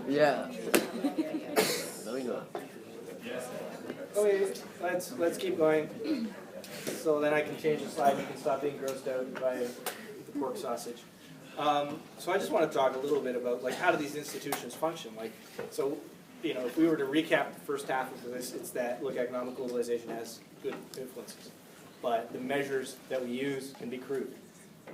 Yeah. No, we know. Okay, let's keep going. So then I can change the slide. You can stop being grossed out by the pork sausage. So I just want to talk a little bit about like how do these institutions function? Like, so if we were to recap the first half of this, it's that look, economic globalization has good influences, but the measures that we use can be crude,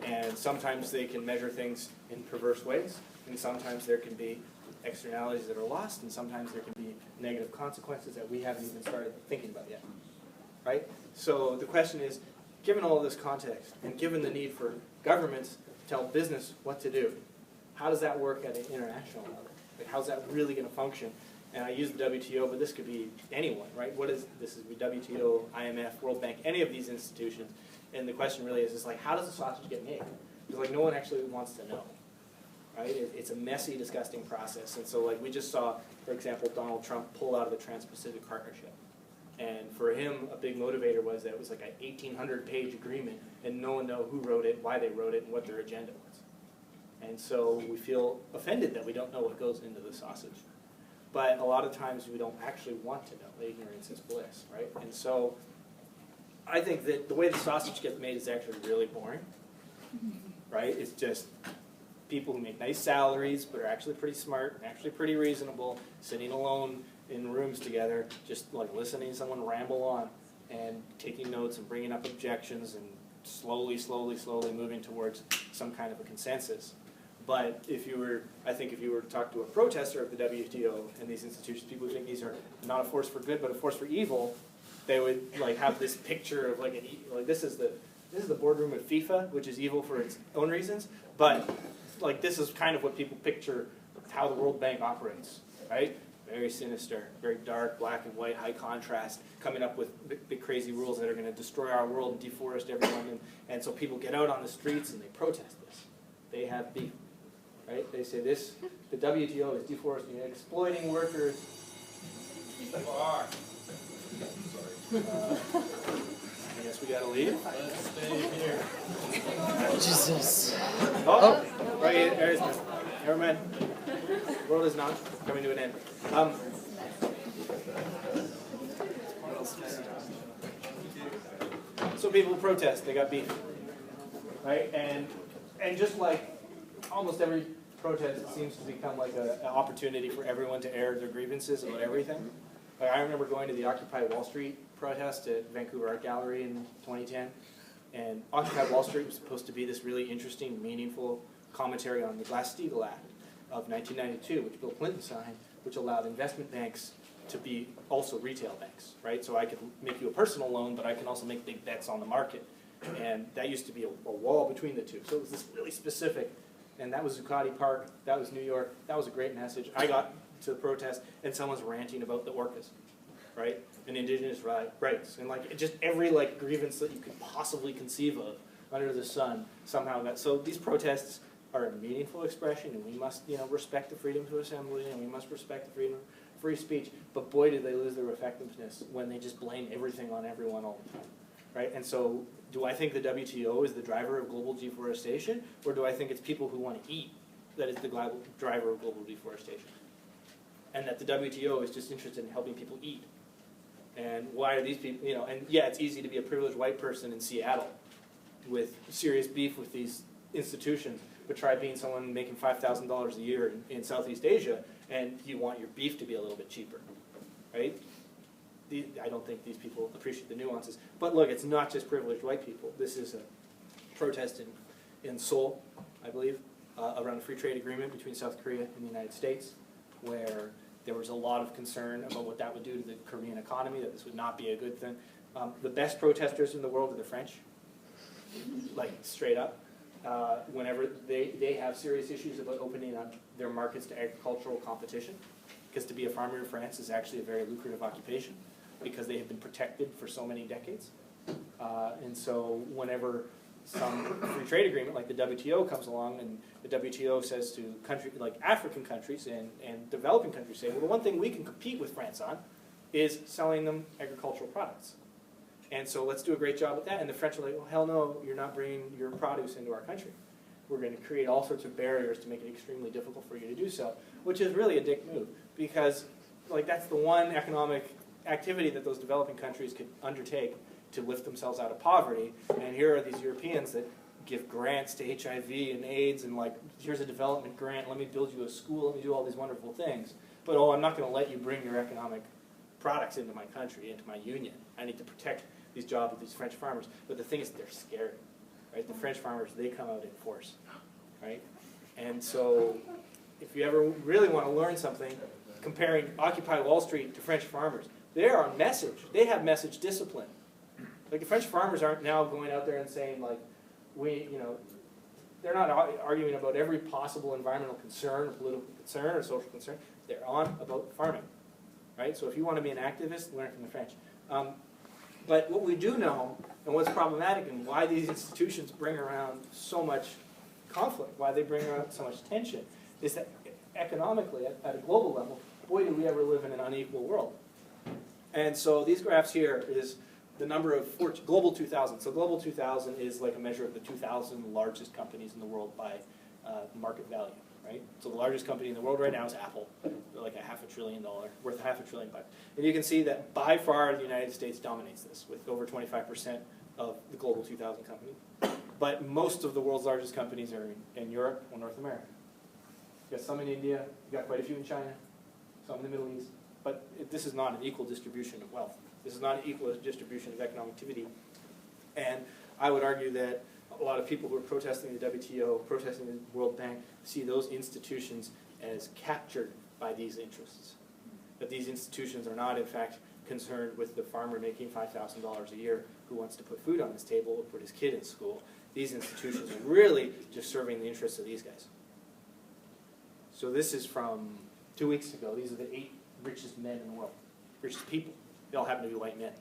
and sometimes they can measure things in perverse ways, and sometimes there can be externalities that are lost, and sometimes there can be negative consequences that we haven't even started thinking about yet, right? So the question is, given all of this context, and given the need for governments to tell business what to do, how does that work at an international level? Like, how's that really going to function? And I use the WTO, but this could be anyone, right? This is WTO, IMF, World Bank, any of these institutions. And the question really is like, how does the sausage get made? Because like no one actually wants to know, right? It's a messy, disgusting process. And so like we just saw, for example, Donald Trump pull out of the Trans-Pacific Partnership. And for him, a big motivator was that it was like an 1,800-page agreement, and no one knew who wrote it, why they wrote it, and what their agenda was. And so we feel offended that we don't know what goes into the sausage. But a lot of times we don't actually want to know. Ignorance is bliss, right? And so I think that the way the sausage gets made is actually really boring, right? It's just people who make nice salaries but are actually pretty smart, actually pretty reasonable, sitting alone in rooms together, just like listening to someone ramble on and taking notes and bringing up objections and slowly moving towards some kind of a consensus. But I think if you were to talk to a protester of the WTO and these institutions, people who think these are not a force for good but a force for evil, they would like have this picture of like this is the boardroom of FIFA, which is evil for its own reasons, but like this is kind of what people picture how the World Bank operates, right? Very sinister, very dark, black and white, high contrast, coming up with big crazy rules that are going to destroy our world and deforest everyone, and so people get out on the streets and they protest this. They have beef. Right? They say the WTO is deforesting and exploiting workers. Sorry. I guess we gotta leave. Let's stay here. Jesus. Oh. Right, there is no. Never mind. The world is not coming to an end. So people protest. They got beef. Right? And just like almost every protest, it seems to become like an opportunity for everyone to air their grievances about everything. Like I remember going to the Occupy Wall Street protest at Vancouver Art Gallery in 2010, and Occupy Wall Street was supposed to be this really interesting, meaningful commentary on the Glass-Steagall Act of 1992, which Bill Clinton signed, which allowed investment banks to be also retail banks, right? So I could make you a personal loan, but I can also make big bets on the market. And that used to be a wall between the two. So it was this really specific. And that was Zuccotti Park, that was New York, that was a great message. I got to the protest and someone's ranting about the orcas, right? And indigenous rights. And like just every like grievance that you could possibly conceive of under the sun somehow got. So these protests are a meaningful expression, and we must respect the freedom to assembly, and we must respect the freedom of free speech. But boy, did they lose their effectiveness when they just blame everything on everyone all the time. Right? And so do I think the WTO is the driver of global deforestation, or do I think it's people who want to eat that is the driver of global deforestation? And that the WTO is just interested in helping people eat. And why are these people, and yeah, it's easy to be a privileged white person in Seattle with serious beef with these institutions, but try being someone making $5,000 a year in Southeast Asia, and you want your beef to be a little bit cheaper, right? I don't think these people appreciate the nuances. But look, it's not just privileged white people. This is a protest in Seoul, I believe, around a free trade agreement between South Korea and the United States, where there was a lot of concern about what that would do to the Korean economy, that this would not be a good thing. The best protesters in the world are the French, like straight up. Whenever they have serious issues about opening up their markets to agricultural competition, because to be a farmer in France is actually a very lucrative occupation, because they have been protected for so many decades. And so whenever some free trade agreement like the WTO comes along, and the WTO says to countries like African countries and developing countries, say, well, the one thing we can compete with France on is selling them agricultural products. And so let's do a great job with that. And the French are like, well, hell no, you're not bringing your produce into our country. we're going to create all sorts of barriers to make it extremely difficult for you to do so, which is really a dick move, because like that's the one economic activity that those developing countries could undertake to lift themselves out of poverty. And here are these Europeans that give grants to HIV and AIDS, and like, here's a development grant, let me build you a school, let me do all these wonderful things. But oh, I'm not going to let you bring your economic products into my country, into my union. I need to protect these jobs of these French farmers. But the thing is, they're scary, right? The French farmers, they come out in force, right? And so if you ever really want to learn something, comparing Occupy Wall Street to French farmers, they are on message. They have message discipline. Like the French farmers aren't now going out there and saying like, they're not arguing about every possible environmental concern, or political concern, or social concern. They're on about farming, right? So if you want to be an activist, learn from the French. But what we do know, and what's problematic, and why these institutions bring around so much conflict, why they bring around so much tension, is that economically, at a global level, boy, do we ever live in an unequal world. And so these graphs here is the number of Global 2000. So Global 2000 is like a measure of the 2,000 largest companies in the world by market value, right? So the largest company in the world right now is Apple. They're like $500 billion, worth $500 billion. And you can see that by far the United States dominates this with over 25% of the Global 2000 companies. But most of the world's largest companies are in Europe or North America. You got some in India, you got quite a few in China, some in the Middle East. But this is not an equal distribution of wealth. This is not an equal distribution of economic activity. And I would argue that a lot of people who are protesting the WTO, protesting the World Bank, see those institutions as captured by these interests. That these institutions are not, in fact, concerned with the farmer making $5,000 a year who wants to put food on his table or put his kid in school. These institutions are really just serving the interests of these guys. So this is from 2 weeks ago. These are the 8 richest men in the world, richest people. They all happen to be white men.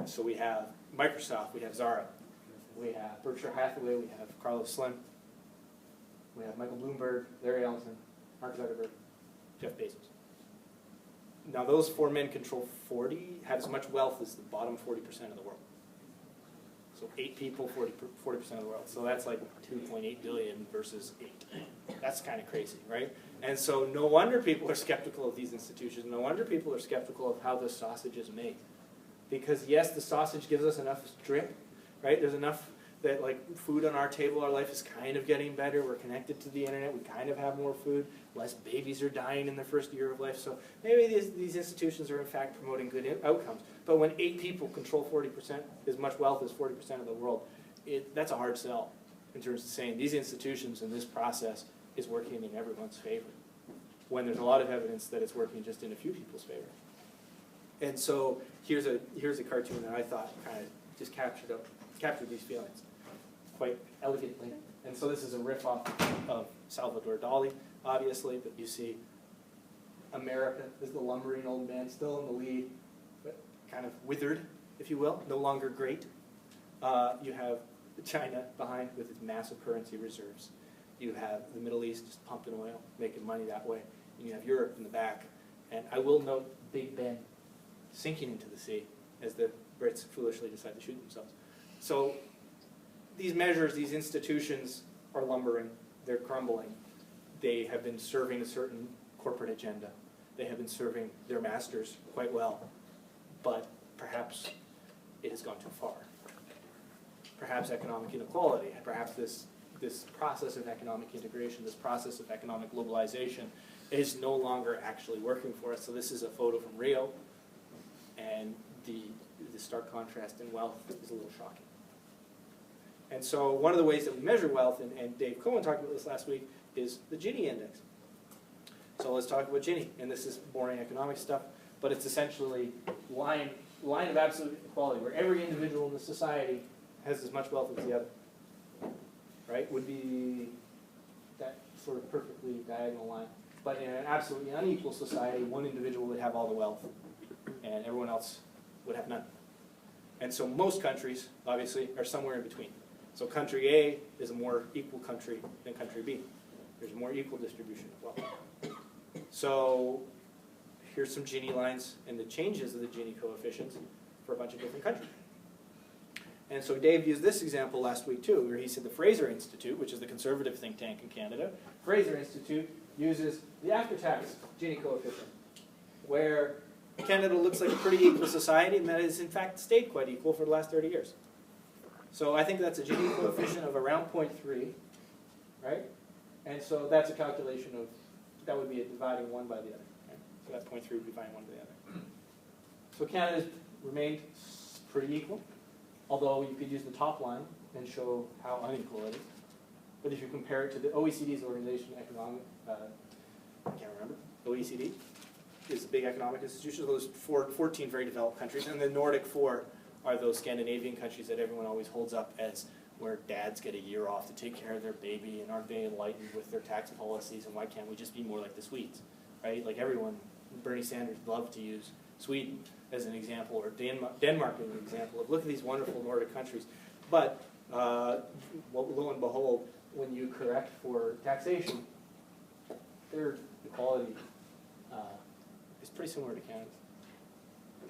So we have Microsoft, we have Zara, we have Berkshire Hathaway, we have Carlos Slim, we have Michael Bloomberg, Larry Ellison, Mark Zuckerberg, Jeff Bezos. Now those 4 men control have as much wealth as the bottom 40% of the world. So 8 people, 40% of the world. So that's like 2.8 billion versus 8. That's kind of crazy, right? And so no wonder people are skeptical of these institutions. No wonder people are skeptical of how this sausage is made. Because yes, the sausage gives us enough drip, right? There's enough that like food on our table, our life is kind of getting better. We're connected to the internet. We kind of have more food. Less babies are dying in their first year of life. So maybe these institutions are in fact promoting good outcomes. But when 8 people control 40%, as much wealth as 40% of the world, that's a hard sell in terms of saying these institutions and this process is working in everyone's favor, when there's a lot of evidence that it's working just in a few people's favor. And so here's a cartoon that I thought kind of just captured these feelings quite elegantly. And so this is a riff-off of Salvador Dali, obviously, but you see America is the lumbering old man, still in the lead, but kind of withered, if you will, no longer great. You have China behind with its massive currency reserves. You have the Middle East just pumping oil, making money that way. And you have Europe in the back. And I will note Big Ben sinking into the sea as the Brits foolishly decide to shoot themselves. So these measures, these institutions are lumbering. They're crumbling. They have been serving a certain corporate agenda. They have been serving their masters quite well. But perhaps it has gone too far. Perhaps economic inequality, perhaps this process of economic integration, this process of economic globalization is no longer actually working for us. So this is a photo from Rio, and the stark contrast in wealth is a little shocking. And so one of the ways that we measure wealth, and Dave Cohen talked about this last week, is the Gini index. So let's talk about Gini, and this is boring economic stuff, but it's essentially line of absolute equality, where every individual in the society has as much wealth as the other. Right? Would be that sort of perfectly diagonal line. But in an absolutely unequal society, one individual would have all the wealth, and everyone else would have none. And so most countries, obviously, are somewhere in between. So country A is a more equal country than country B. There's a more equal distribution of wealth. So here's some Gini lines and the changes of the Gini coefficients for a bunch of different countries. And so Dave used this example last week too, where he said the Fraser Institute, which is the conservative think tank in Canada, Fraser Institute uses the after-tax Gini coefficient, where Canada looks like a pretty equal society, and that has in fact stayed quite equal for the last 30 years. So I think that's a Gini coefficient of around 0.3, right? And so that's a calculation of, that would be a dividing one by the other. Right? So that 0.3 would be dividing one by the other. So Canada's remained pretty equal, although you could use the top line and show how unequal it is. But if you compare it to the OECD's Organization of Economic, I can't remember, OECD is a big economic institution. Those 14 very developed countries, and the Nordic 4 are those Scandinavian countries that everyone always holds up as where dads get a year off to take care of their baby, and aren't they enlightened with their tax policies, and why can't we just be more like the Swedes, right? Like everyone, Bernie Sanders loved to use Sweden as an example, or Denmark as an example of, look at these wonderful Nordic countries. But well, lo and behold, when you correct for taxation, their equality is pretty similar to Canada's,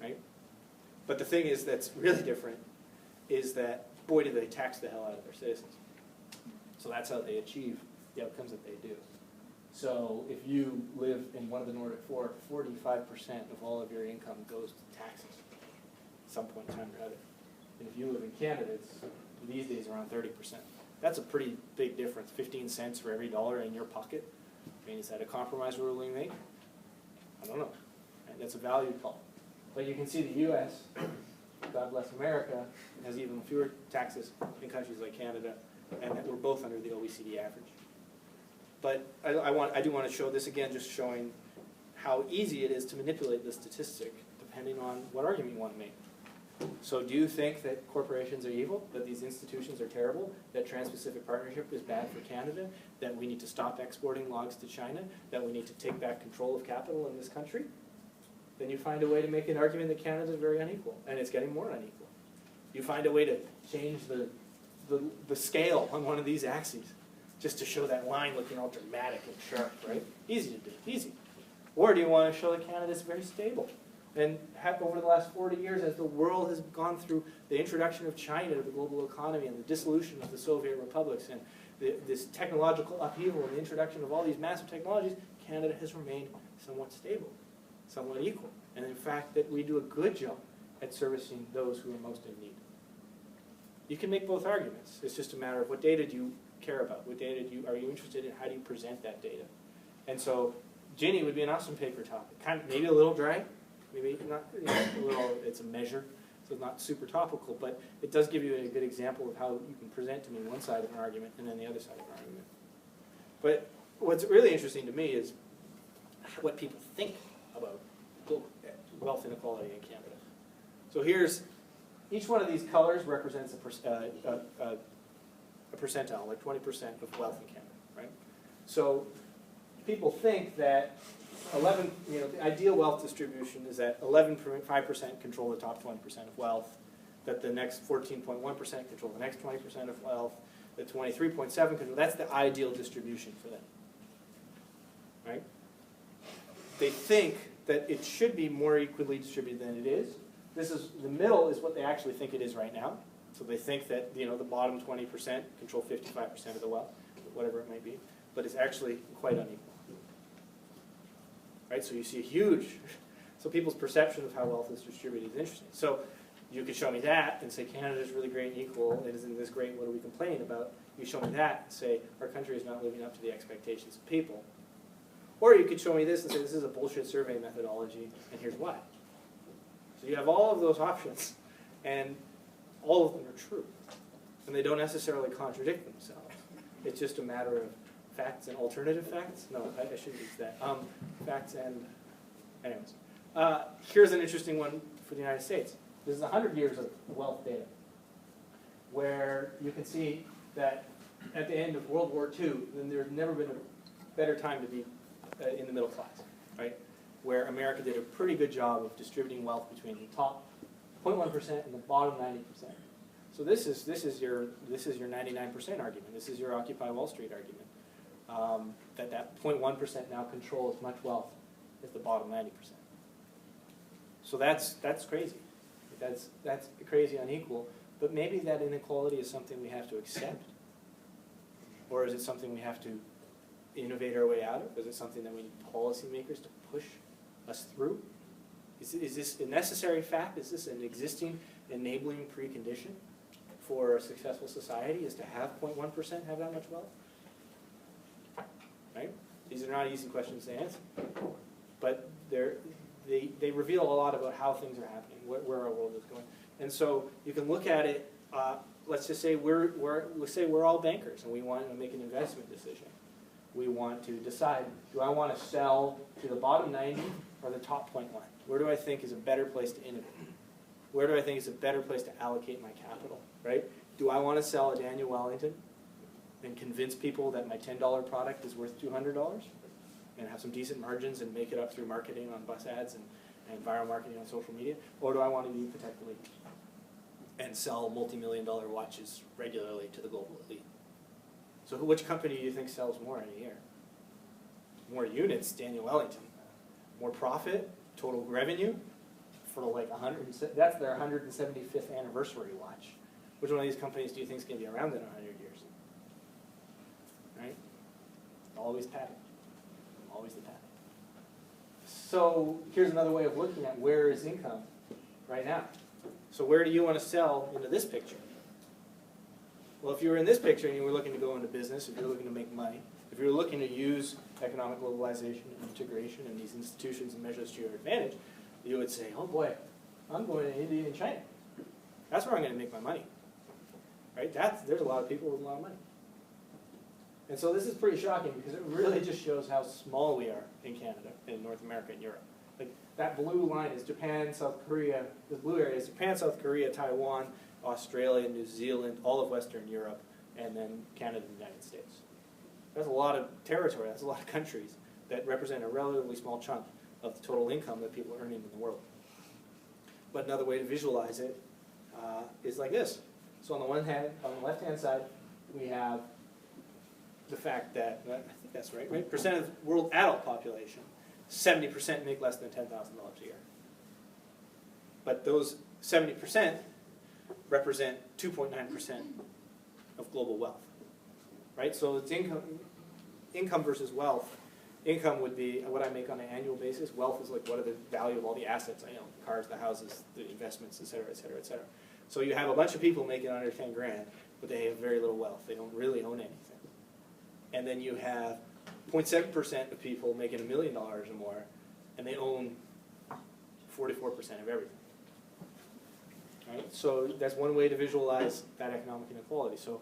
right? But the thing is that's really different is that, boy, do they tax the hell out of their citizens. So that's how they achieve the outcomes that they do. So if you live in one of the Nordic 4, 45% of all of your income goes to taxes at some point in time or other. And if you live in Canada, it's these days around 30%. That's a pretty big difference, 15 cents for every dollar in your pocket. I mean, is that a compromise we're willing to make? I don't know. Right? That's a value call. But you can see the U.S., God bless America, has even fewer taxes in countries like Canada, and that we're both under the OECD average. But I do want to show this again, just showing how easy it is to manipulate the statistic depending on what argument you want to make. So do you think that corporations are evil, that these institutions are terrible, that Trans-Pacific Partnership is bad for Canada, that we need to stop exporting logs to China, that we need to take back control of capital in this country? Then you find a way to make an argument that Canada is very unequal, and it's getting more unequal. You find a way to change the scale on one of these axes, just to show that line looking all dramatic and sharp, right? Easy to do, easy. Or do you want to show that Canada is very stable? And over the last 40 years, as the world has gone through the introduction of China to the global economy and the dissolution of the Soviet republics and this technological upheaval and the introduction of all these massive technologies, Canada has remained somewhat stable, somewhat equal. And in fact, that we do a good job at servicing those who are most in need. You can make both arguments. It's just a matter of what data do you care about? What data are you interested in? How do you present that data? And so Gini would be an awesome paper topic. Kind of, maybe a little dry, maybe not, a little, it's a measure, so it's not super topical, but it does give you a good example of how you can present to me one side of an argument and then the other side of an argument. But what's really interesting to me is what people think about wealth inequality in Canada. So here's, each one of these colors represents a percentile, like 20% of wealth in Canada, right? So people think that the ideal wealth distribution is that 11.5% control the top 20% of wealth, that the next 14.1% control the next 20% of wealth, the 23.7% control, that's the ideal distribution for them, right? They think that it should be more equally distributed than it is. The middle is what they actually think it is right now. So they think that the bottom 20% control 55% of the wealth, whatever it might be, but it's actually quite unequal. Right? So you see a huge, so people's perception of how wealth is distributed is interesting. So you could show me that and say Canada is really great and equal, it isn't this great, what are we complaining about? You show me that and say our country is not living up to the expectations of people. Or you could show me this and say this is a bullshit survey methodology and here's why. So you have all of those options and all of them are true. And they don't necessarily contradict themselves. It's just a matter of facts and alternative facts. No, I shouldn't use that. Facts and, anyways. Here's an interesting one for the United States. This is 100 years of wealth data, where you can see that at the end of World War II, then there's never been a better time to be in the middle class, right? Where America did a pretty good job of distributing wealth between the top 0.1% and the bottom 90%. So this is your 99% argument. This is your Occupy Wall Street argument. That 0.1% now control as much wealth as the bottom 90%. So that's crazy. That's crazy unequal. But maybe that inequality is something we have to accept. Or is it something we have to innovate our way out of? Is it something that we need policymakers to push us through? Is this a necessary fact? Is this an existing enabling precondition for a successful society, is to have 0.1% have that much wealth? Right? These are not easy questions to answer. But they reveal a lot about how things are happening, where our world is going. And so you can look at it, let's just say we're all bankers and we want to make an investment decision. We want to decide, do I want to sell to the bottom 90 or the top 0.1? Where do I think is a better place to innovate? Where do I think is a better place to allocate my capital, right? Do I want to sell a Daniel Wellington and convince people that my $10 product is worth $200 and have some decent margins and make it up through marketing on bus ads and viral marketing on social media? Or do I want to be Patek Philippe and sell multi-million-dollar watches regularly to the global elite? So which company do you think sells more in a year? More units, Daniel Wellington. More profit, total revenue, for like that's their 175th anniversary watch. Which one of these companies do you think is going to be around in 100 years? Right? Always Patek. Always the Patek. So here's another way of looking at where is income right now. So where do you want to sell into this picture? Well, if you were in this picture and you were looking to go into business, if you're looking to make money, if you're looking to use economic globalization and integration and these institutions and measures to your advantage, you would say, oh boy, I'm going to India and China. That's where I'm going to make my money. Right? There's a lot of people with a lot of money. And so this is pretty shocking because it really just shows how small we are in Canada, in North America, and Europe. Like that blue line is Japan, South Korea. The blue area is Japan, South Korea, Taiwan, Australia, New Zealand, all of Western Europe, and then Canada and the United States. That's a lot of territory. That's a lot of countries that represent a relatively small chunk of the total income that people are earning in the world. But another way to visualize it is like this. So on the one hand, on the left-hand side, we have the fact that, I think that's right? Percent of the world adult population, 70% make less than $10,000 a year. But those 70% represent 2.9% of global wealth. Right? So it's income versus wealth. Income would be what I make on an annual basis. Wealth is like what are the value of all the assets I own, the cars, the houses, the investments, et cetera, et cetera, et cetera. So you have a bunch of people making under 10 grand, but they have very little wealth. They don't really own anything. And then you have 0.7% of people making $1 million or more, and they own 44% of everything. Right? So that's one way to visualize that economic inequality. So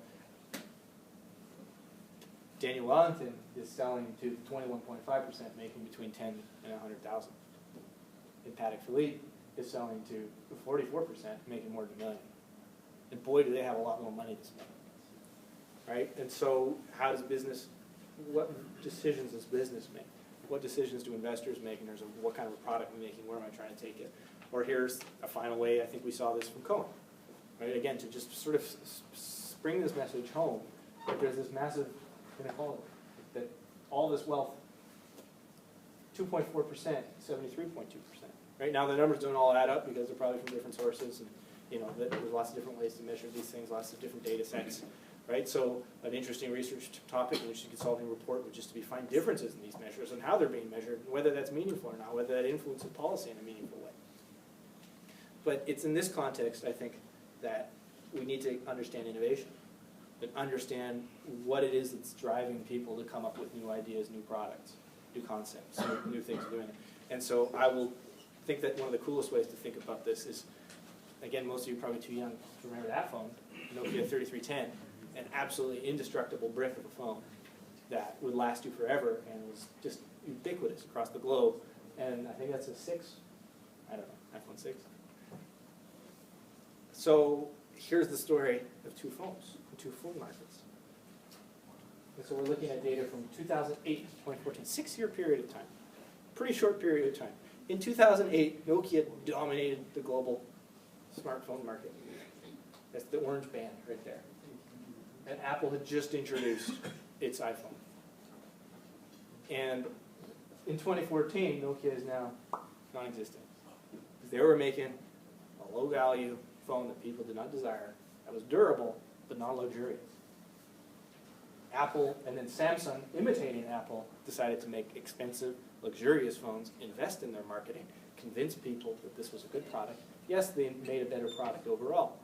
Daniel Wellington is selling to 21.5%, making between 10 and 100,000. And Patek Philippe is selling to 44%, making more than $1 million. And boy, do they have a lot more money to spend. Right? And so how does business, what decisions does business make? What decisions do investors make in terms of what kind of a product we're making, where am I trying to take it? Or here's a final way, I think we saw this from Cohen. Right? Again, to just sort of bring this message home, that there's this massive inequality, that all this wealth, 2.4%, 73.2%. Right now the numbers don't all add up because they're probably from different sources, and there's lots of different ways to measure these things, lots of different data sets. Right? So an interesting research topic, an interesting consulting report would just be find differences in these measures and how they're being measured, and whether that's meaningful or not, whether that influences policy in a meaningful way. But it's in this context, I think, that we need to understand innovation, and understand what it is that's driving people to come up with new ideas, new products, new concepts, new things of doing it. And so I will think that one of the coolest ways to think about this is, again, most of you are probably too young to remember that phone, Nokia 3310, an absolutely indestructible brick of a phone that would last you forever and was just ubiquitous across the globe. And I think that's a 6, I don't know, iPhone 6. So here's the story of two phones, two phone markets. And so we're looking at data from 2008 to 2014, 6-year period of time. Pretty short period of time. In 2008, Nokia dominated the global smartphone market. That's the orange band right there. And Apple had just introduced its iPhone. And in 2014, Nokia is now non-existent. They were making a low-value phone that people did not desire It was durable, but not luxurious. Apple and then Samsung, imitating Apple, decided to make expensive, luxurious phones, invest in their marketing, convince people that this was a good product. Yes, they made a better product overall.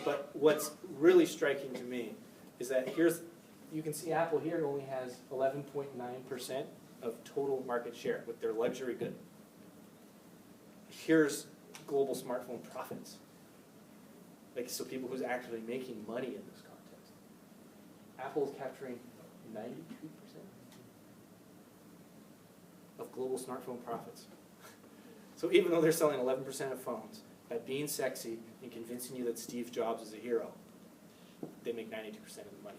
But what's really striking to me is that you can see Apple here only has 11.9% of total market share with their luxury good. Here's global smartphone profits. Like, so people who's actually making money in this context. Apple is capturing 92% of global smartphone profits. So even though they're selling 11% of phones, by being sexy and convincing you that Steve Jobs is a hero, they make 92% of the money.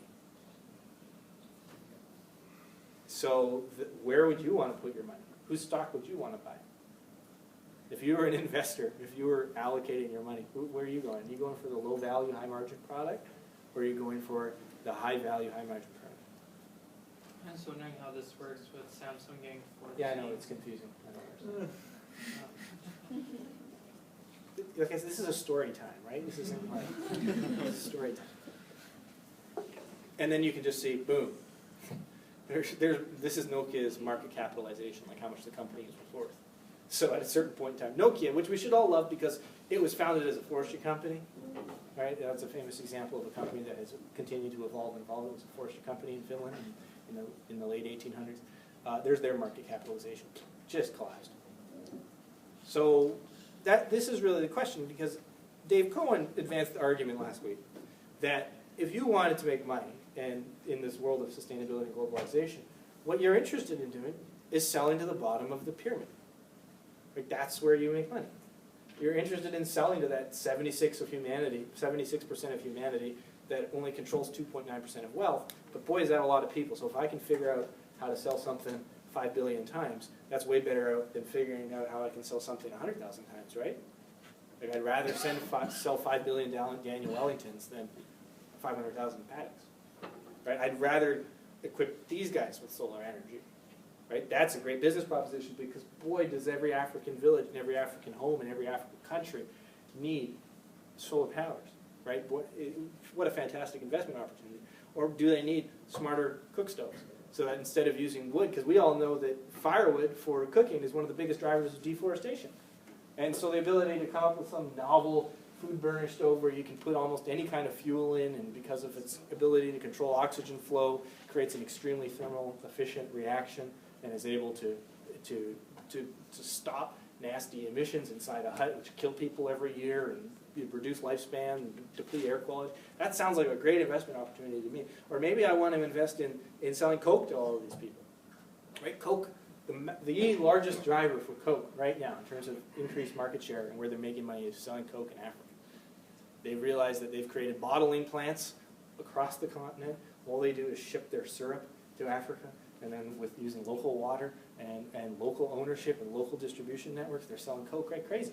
So where would you want to put your money? Whose stock would you want to buy? If you were an investor, if you were allocating your money, where are you going? Are you going for the low value, high margin product? Or are you going for the high value, high margin product? I'm just wondering how this works with Samsung getting 14. Yeah, I know, it's confusing. I know. Okay, so this is a story time, right? This isn't like, this is story time. And then you can just see, boom. This is Nokia's market capitalization, like how much the company is worth. So at a certain point in time, Nokia, which we should all love because it was founded as a forestry company, right? That's a famous example of a company that has continued to evolve and evolve. It was a forestry company in Finland in the late 1800s. There's their market capitalization, just collapsed. So this is really the question, because Dave Cohen advanced the argument last week that if you wanted to make money and in this world of sustainability and globalization, what you're interested in doing is selling to the bottom of the pyramid. Like, that's where you make money. You're interested in selling to that 76% of humanity that only controls 2.9% of wealth, but boy, is that a lot of people. So if I can figure out how to sell something 5 billion times, that's way better out than figuring out how I can sell something 100,000 times, right? Like, I'd rather sell 5 billion Daniel Wellingtons than 500,000 Paddocks, right? I'd rather equip these guys with solar energy, right? That's a great business proposition, because boy, does every African village and every African home and every African country need solar powers, right? What a fantastic investment opportunity. Or do they need smarter cook stoves? So that instead of using wood, because we all know that firewood for cooking is one of the biggest drivers of deforestation. And so the ability to come up with some novel food burner stove where you can put almost any kind of fuel in, and because of its ability to control oxygen flow, creates an extremely thermal efficient reaction and is able to stop nasty emissions inside a hut, which kill people every year and reduce lifespan and deplete air quality. That sounds like a great investment opportunity to me. Or maybe I want to invest in selling Coke to all of these people. Right? Coke, the largest driver for Coke right now in terms of increased market share and where they're making money is selling Coke in Africa. They've realized that they've created bottling plants across the continent. All they do is ship their syrup to Africa, and then with using local water and local ownership and local distribution networks, they're selling Coke like crazy.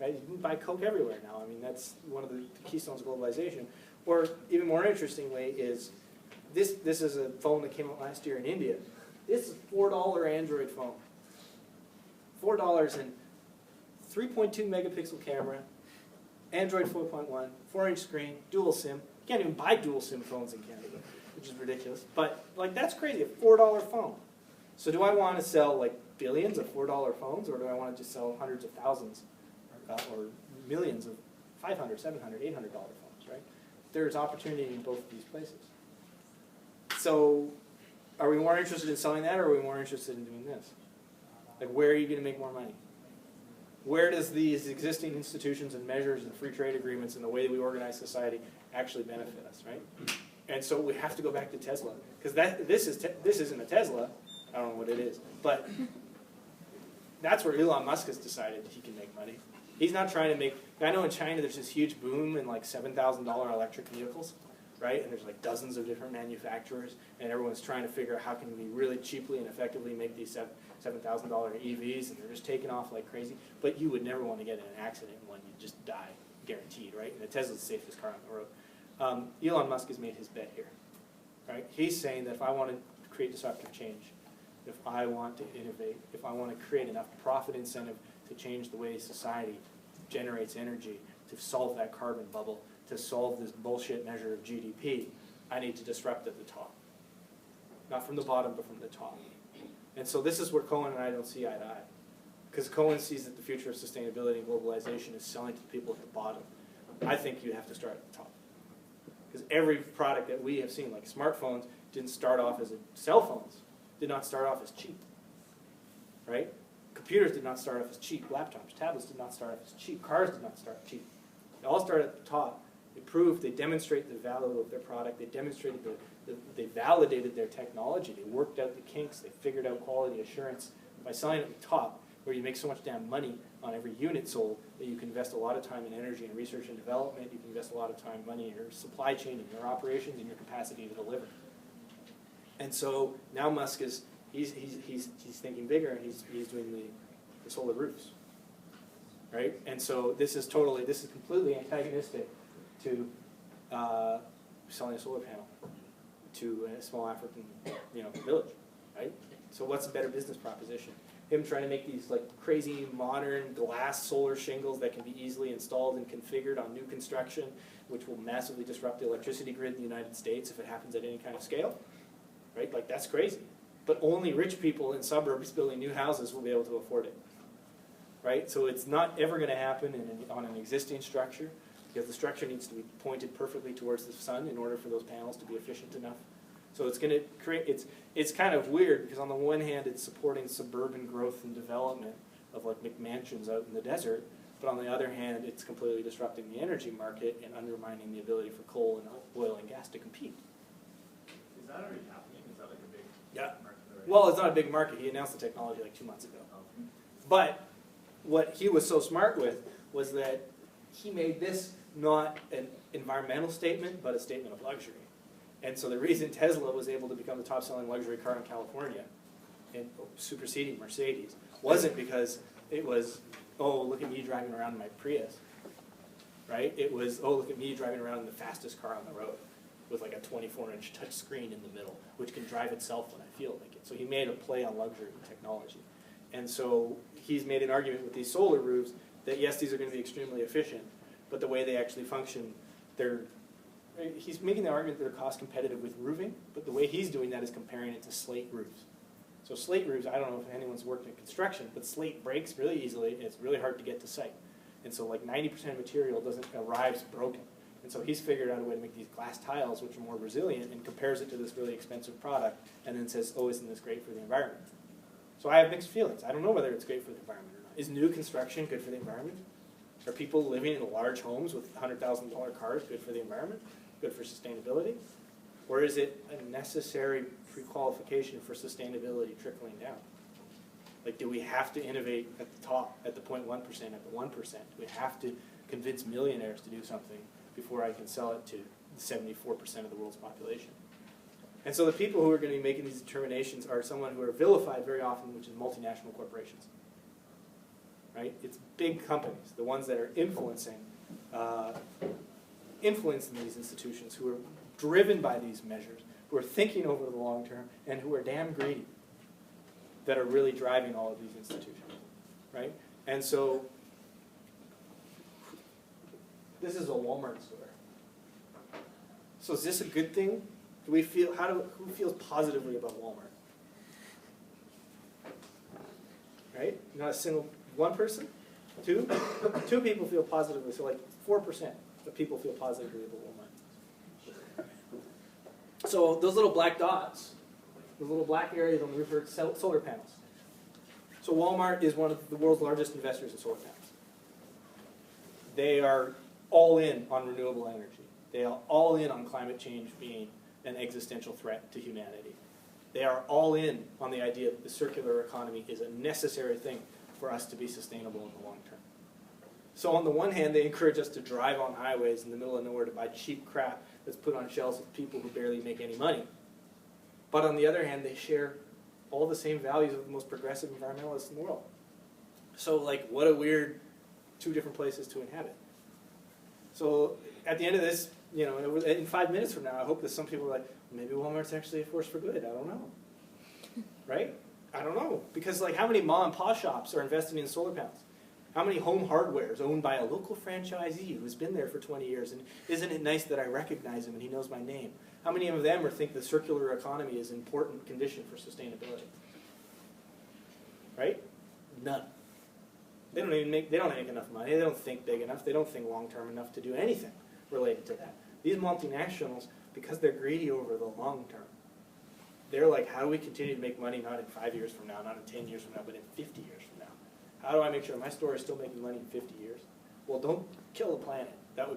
Right? You can buy Coke everywhere now. I mean, that's one of the keystones of globalization. Or even more interestingly is this is a phone that came out last year in India. This is a $4 Android phone. $4 and 3.2 megapixel camera, Android 4.1, 4-inch screen, dual SIM. You can't even buy dual SIM phones in Canada, which is ridiculous. But like, that's crazy, a $4 phone. So do I want to sell like billions of $4 phones, or do I want to just sell hundreds of thousands or millions of $500, $700, $800 phones, right? There's opportunity in both of these places. So are we more interested in selling that, or are we more interested in doing this? Like, where are you going to make more money? Where does these existing institutions and measures and free trade agreements and the way that we organize society actually benefit us, right? And so we have to go back to Tesla, because this isn't a Tesla. I don't know what it is, but that's where Elon Musk has decided he can make money. He's not trying to make. I know in China there's this huge boom in like $7,000 electric vehicles, right? And there's like dozens of different manufacturers, and everyone's trying to figure out how can we really cheaply and effectively make these $7,000 EVs, and they're just taking off like crazy. But you would never want to get in an accident when you just die, guaranteed, right? And the Tesla's the safest car on the road. Elon Musk has made his bet here, right? He's saying that if I want to create disruptive change, if I want to innovate, if I want to create enough profit incentive to change the way society generates energy, to solve that carbon bubble, to solve this bullshit measure of GDP, I need to disrupt at the top. Not from the bottom, but from the top. And so this is where Cohen and I don't see eye to eye. Because Cohen sees that the future of sustainability and globalization is selling to the people at the bottom. I think you have to start at the top. Because every product that we have seen, like smartphones, didn't start off as cell phones, did not start off as cheap. Right? Computers did not start off as cheap. Laptops, tablets did not start off as cheap. Cars did not start cheap. They all started at the top. They proved, they demonstrate the value of their product. They demonstrated they validated their technology. They worked out the kinks. They figured out quality assurance. By selling at the top, where you make so much damn money on every unit sold that you can invest a lot of time and energy in research and development. You can invest a lot of time, money in your supply chain, in your operations, in your capacity to deliver. And so now Musk is he's thinking bigger, and he's doing the solar roofs, right? And so this is completely antagonistic to selling a solar panel to a small African village, right? So what's a better business proposition? Him trying to make these like crazy modern glass solar shingles that can be easily installed and configured on new construction, which will massively disrupt the electricity grid in the United States if it happens at any kind of scale, right? Like that's crazy. But only rich people in suburbs building new houses will be able to afford it, right? So it's not ever going to happen on an existing structure, because the structure needs to be pointed perfectly towards the sun in order for those panels to be efficient enough. So it's going to create, it's kind of weird, because on the one hand it's supporting suburban growth and development of like McMansions out in the desert, but on the other hand it's completely disrupting the energy market and undermining the ability for coal and oil and gas to compete. Is that already happening? Is that like a big market already? Well, it's not a big market. He announced the technology like 2 months ago. Oh. But what he was so smart with was that he made this not an environmental statement, but a statement of luxury. And so the reason Tesla was able to become the top-selling luxury car in California and superseding Mercedes wasn't because it was, oh, look at me driving around in my Prius, right? It was, oh, look at me driving around in the fastest car on the road with like a 24-inch touch screen in the middle, which can drive itself when I feel like it. So he made a play on luxury technology. And so he's made an argument with these solar roofs that, yes, these are going to be extremely efficient, but the way they actually function, he's making the argument that they're cost competitive with roofing, but the way he's doing that is comparing it to slate roofs. So slate roofs, I don't know if anyone's worked in construction, but slate breaks really easily, and it's really hard to get to site. And so like 90% of material arrives broken. And so he's figured out a way to make these glass tiles, which are more resilient, and compares it to this really expensive product, and then says, oh, isn't this great for the environment? So I have mixed feelings. I don't know whether it's great for the environment or not. Is new construction good for the environment? Are people living in large homes with $100,000 cars good for the environment? Good for sustainability? Or is it a necessary pre-qualification for sustainability trickling down? Like, do we have to innovate at the top, at the 0.1%, at the 1%? Do we have to convince millionaires to do something before I can sell it to 74% of the world's population? And so the people who are going to be making these determinations are someone who are vilified very often, which is multinational corporations. Right? It's big companies, the ones that are influencing these institutions, who are driven by these measures, who are thinking over the long term, and who are damn greedy, that are really driving all of these institutions. Right? And so this is a Walmart store. So is this a good thing? Do we feel, who feels positively about Walmart? Right? Not a single, one person? Two? Two people feel positively, so like 4% of people feel positively about Walmart. So those little black dots, those little black areas on the roof are solar panels. So Walmart is one of the world's largest investors in solar panels. They are all in on renewable energy. They are all in on climate change being an existential threat to humanity. They are all in on the idea that the circular economy is a necessary thing for us to be sustainable in the long term. So on the one hand, they encourage us to drive on highways in the middle of nowhere to buy cheap crap that's put on shelves with people who barely make any money. But on the other hand, they share all the same values of the most progressive environmentalists in the world. So like, what a weird two different places to inhabit. So at the end of this, you know, in 5 minutes from now, I hope that some people are like, maybe Walmart's actually a force for good. I don't know. Right? I don't know. Because like, how many mom and pop shops are investing in solar panels? How many home hardware is owned by a local franchisee who's been there for 20 years? And isn't it nice that I recognize him and he knows my name? How many of them think the circular economy is an important condition for sustainability? Right? None. They don't make enough money. They don't think big enough. They don't think long term enough to do anything related to that. These multinationals, because they're greedy over the long term, they're like, how do we continue to make money not in 5 years from now, not in 10 years from now, but in 50 years from now? How do I make sure my store is still making money in 50 years? Well, don't kill the planet. That would